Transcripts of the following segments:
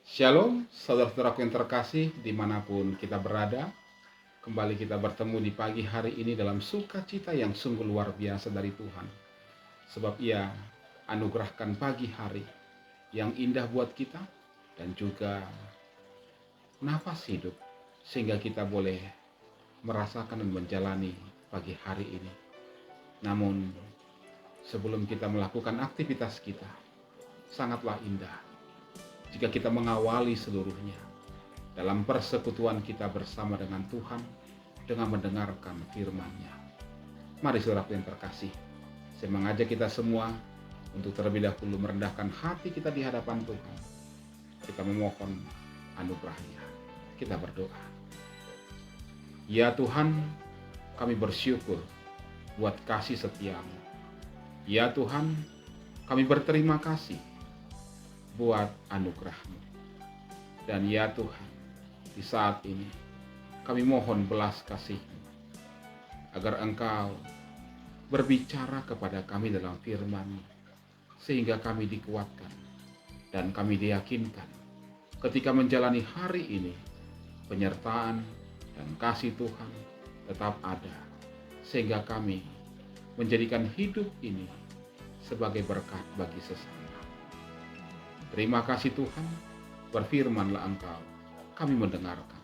Shalom, saudara-saudaraku yang terkasih dimanapun kita berada. Kembali kita bertemu di pagi hari ini dalam sukacita yang sungguh luar biasa dari Tuhan. Sebab Ia anugerahkan pagi hari yang indah buat kita dan juga nafas hidup sehingga kita boleh merasakan dan menjalani pagi hari ini. Namun sebelum kita melakukan aktivitas kita, sangatlah indah jika kita mengawali seluruhnya dalam persekutuan kita bersama dengan Tuhan dengan mendengarkan firman-Nya. Mari saudaraku yang terkasih, saya mengajak kita semua untuk terlebih dahulu merendahkan hati kita di hadapan Tuhan. Kita memohon anugerah-Nya. Kita berdoa. Ya Tuhan, kami bersyukur buat kasih setia-Mu. Ya Tuhan, kami berterima kasih buat anugerah-Mu. Dan ya Tuhan, di saat ini kami mohon belas kasih-Mu agar Engkau berbicara kepada kami dalam firman-Mu sehingga kami dikuatkan dan kami diyakinkan ketika menjalani hari ini penyertaan dan kasih Tuhan tetap ada sehingga kami menjadikan hidup ini sebagai berkat bagi sesama. Terima kasih Tuhan, berfirmanlah Engkau, kami mendengarkan.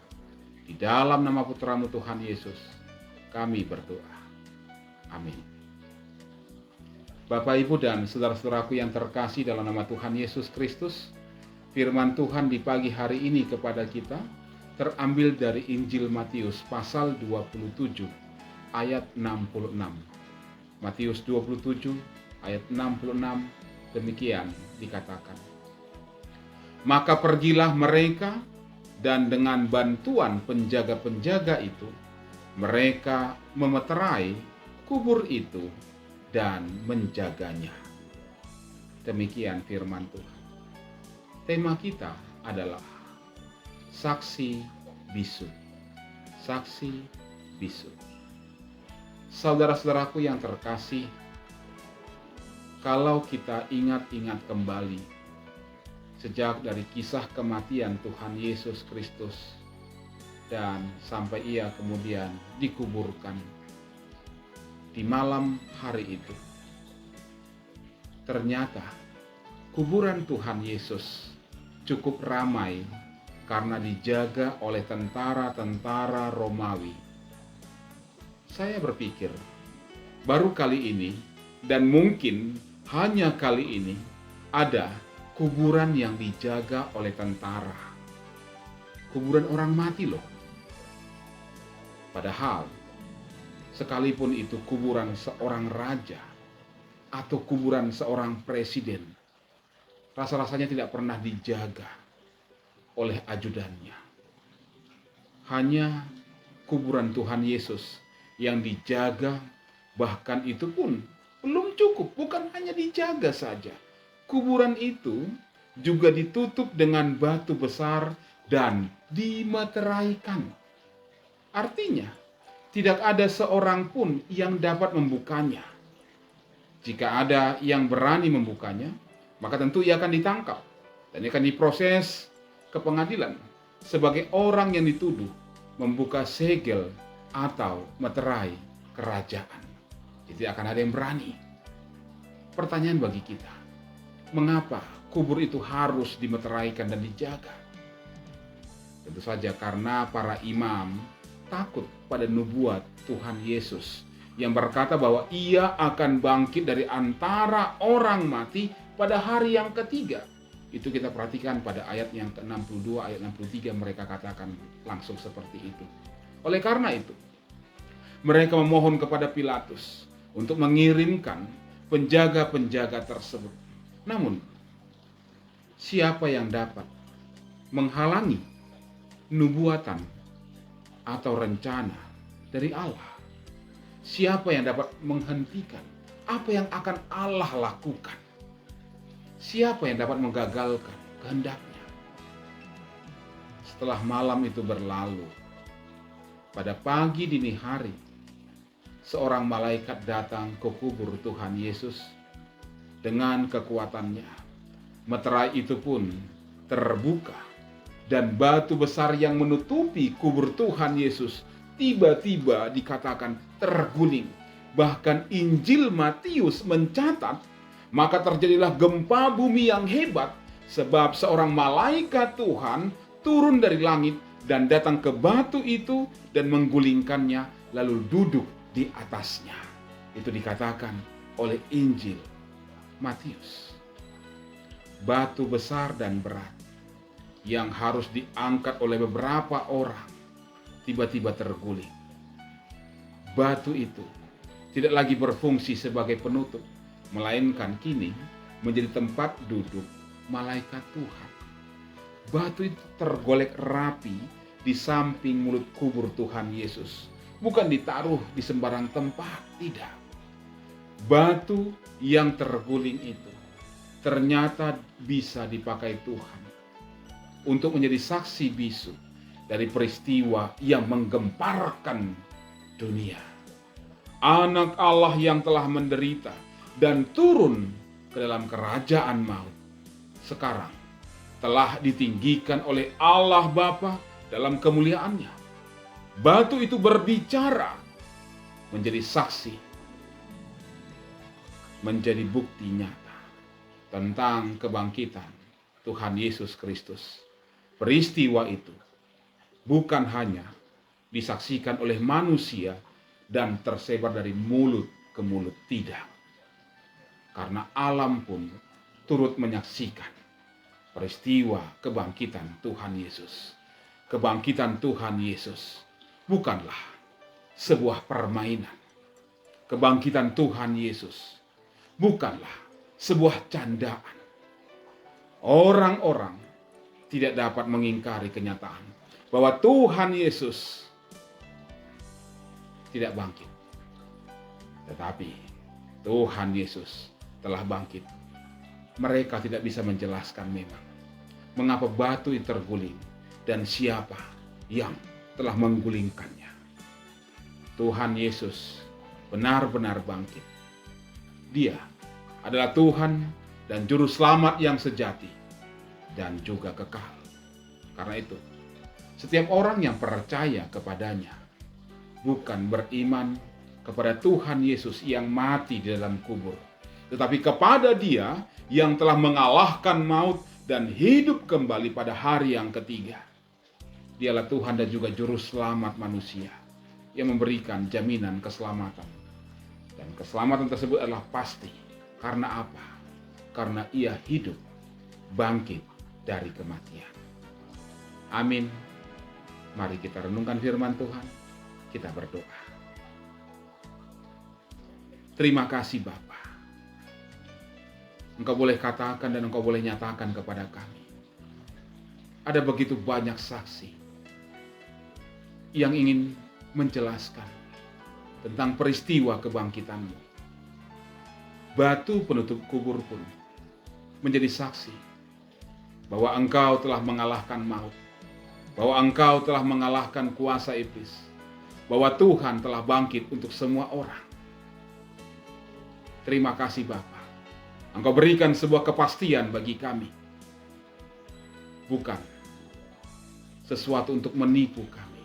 Di dalam nama Putra-Mu Tuhan Yesus, kami berdoa. Amin. Bapak, Ibu, dan saudara-saudaraku yang terkasih dalam nama Tuhan Yesus Kristus, firman Tuhan di pagi hari ini kepada kita terambil dari Injil Matius pasal 27 ayat 66. Matius 27 ayat 66 demikian dikatakan. Maka pergilah mereka dan dengan bantuan penjaga-penjaga itu mereka memeterai kubur itu dan menjaganya. Demikian firman Tuhan. Tema kita adalah saksi bisu. Saksi bisu. Saudara-saudaraku yang terkasih, kalau kita ingat-ingat kembali sejak dari kisah kematian Tuhan Yesus Kristus dan sampai Ia kemudian dikuburkan di malam hari itu, ternyata kuburan Tuhan Yesus cukup ramai karena dijaga oleh tentara-tentara Romawi. Saya berpikir, baru kali ini dan mungkin hanya kali ini ada kuburan yang dijaga oleh tentara. Kuburan orang mati loh. Padahal, sekalipun itu kuburan seorang raja atau kuburan seorang presiden, rasa-rasanya tidak pernah dijaga oleh ajudannya. Hanya kuburan Tuhan Yesus yang dijaga, bahkan itu pun belum cukup, bukan hanya dijaga saja. Kuburan itu juga ditutup dengan batu besar dan dimeteraikan. Artinya, tidak ada seorang pun yang dapat membukanya. Jika ada yang berani membukanya, maka tentu ia akan ditangkap dan ia akan diproses ke pengadilan sebagai orang yang dituduh membuka segel atau meterai kerajaan. Jadi akan ada yang berani. Pertanyaan bagi kita, mengapa kubur itu harus dimeteraikan dan dijaga? Tentu saja karena para imam takut pada nubuat Tuhan Yesus yang berkata bahwa Ia akan bangkit dari antara orang mati pada hari yang ketiga. Itu kita perhatikan pada ayat yang ke-62, ayat 63 mereka katakan langsung seperti itu. Oleh karena itu, mereka memohon kepada Pilatus untuk mengirimkan penjaga-penjaga tersebut. Namun, siapa yang dapat menghalangi nubuatan atau rencana dari Allah? Siapa yang dapat menghentikan apa yang akan Allah lakukan? Siapa yang dapat menggagalkan kehendaknya? Setelah malam itu berlalu, pada pagi dini hari, seorang malaikat datang ke kubur Tuhan Yesus dengan kekuatannya. Meterai itu pun terbuka Dan batu besar yang menutupi kubur Tuhan Yesus tiba-tiba dikatakan terguling. Bahkan Injil Matius mencatat, maka terjadilah gempa bumi yang hebat, sebab seorang malaikat Tuhan turun dari langit dan datang ke batu itu dan menggulingkannya, lalu duduk di atasnya. Itu dikatakan oleh Injil Matius. Batu besar dan berat yang harus diangkat oleh beberapa orang tiba-tiba terguling. Batu itu tidak lagi berfungsi sebagai penutup, melainkan kini menjadi tempat duduk malaikat Tuhan. Batu itu tergolek rapi di samping mulut kubur Tuhan Yesus. Bukan ditaruh di sembarang tempat, tidak. Batu yang terguling itu ternyata bisa dipakai Tuhan untuk menjadi saksi bisu dari peristiwa yang menggemparkan dunia. Anak Allah yang telah menderita dan turun ke dalam kerajaan maut, sekarang telah ditinggikan oleh Allah Bapa dalam kemuliaannya. Batu itu berbicara, menjadi saksi, menjadi bukti nyata tentang kebangkitan Tuhan Yesus Kristus. Peristiwa itu bukan hanya disaksikan oleh manusia dan tersebar dari mulut ke mulut, tidak. Karena alam pun turut menyaksikan peristiwa kebangkitan Tuhan Yesus. Kebangkitan Tuhan Yesus bukanlah sebuah permainan. Kebangkitan Tuhan Yesus bukanlah sebuah candaan. Orang-orang tidak dapat mengingkari kenyataan bahwa Tuhan Yesus tidak bangkit. Tetapi Tuhan Yesus telah bangkit. Mereka tidak bisa menjelaskan memang mengapa batu itu terguling dan siapa yang telah menggulingkannya. Tuhan Yesus benar-benar bangkit. Dia adalah Tuhan dan Juru Selamat yang sejati dan juga kekal. Karena itu, setiap orang yang percaya kepadanya bukan beriman kepada Tuhan Yesus yang mati di dalam kubur, tetapi kepada Dia yang telah mengalahkan maut dan hidup kembali pada hari yang ketiga. Dialah Tuhan dan juga Juru Selamat manusia yang memberikan jaminan keselamatan. Dan keselamatan tersebut adalah pasti. Karena apa? Karena Ia hidup, bangkit dari kematian. Amin. Mari kita renungkan firman Tuhan. Kita berdoa. Terima kasih Bapa. Engkau boleh katakan dan Engkau boleh nyatakan kepada kami. Ada begitu banyak saksi yang ingin menjelaskan tentang peristiwa kebangkitan-Mu. Batu penutup kubur pun menjadi saksi bahwa Engkau telah mengalahkan maut, bahwa Engkau telah mengalahkan kuasa iblis, bahwa Tuhan telah bangkit untuk semua orang. Terima kasih Bapa. Engkau berikan sebuah kepastian bagi kami. Bukan sesuatu untuk menipu kami.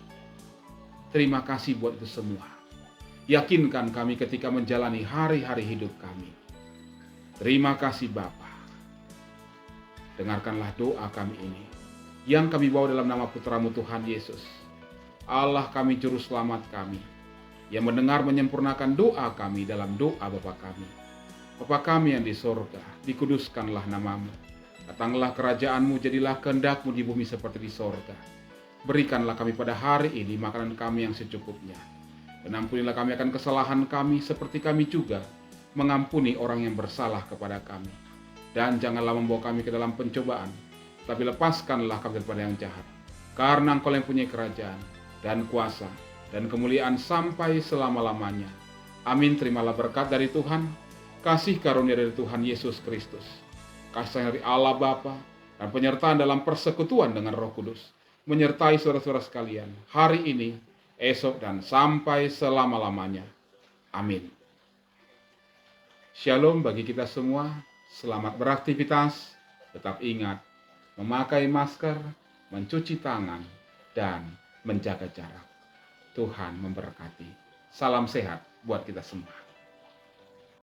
Terima kasih buat itu semua. Yakinkan kami ketika menjalani hari-hari hidup kami. Terima kasih Bapa. Dengarkanlah doa kami ini yang kami bawa dalam nama Putra-Mu Tuhan Yesus. Allah kami, Juru Selamat kami, yang mendengar menyempurnakan doa kami dalam doa Bapa kami. Bapa kami yang di sorga, dikuduskanlah nama-Mu. Datanglah kerajaan-Mu, jadilah kehendak-Mu di bumi seperti di sorga. Berikanlah kami pada hari ini makanan kami yang secukupnya. Dan ampunilah kami akan kesalahan kami seperti kami juga mengampuni orang yang bersalah kepada kami. Dan janganlah membawa kami ke dalam pencobaan, tapi lepaskanlah kami daripada yang jahat. Karena Engkau yang punya kerajaan, dan kuasa, dan kemuliaan sampai selama-lamanya. Amin. Terimalah berkat dari Tuhan, kasih karunia dari Tuhan Yesus Kristus, kasih sayang dari Allah Bapa, dan penyertaan dalam persekutuan dengan Roh Kudus, menyertai saudara-saudara sekalian, hari ini, esok, dan sampai selama-lamanya. Amin. Shalom bagi kita semua. Selamat beraktivitas, tetap ingat memakai masker, mencuci tangan, dan menjaga jarak. Tuhan memberkati. Salam sehat buat kita semua.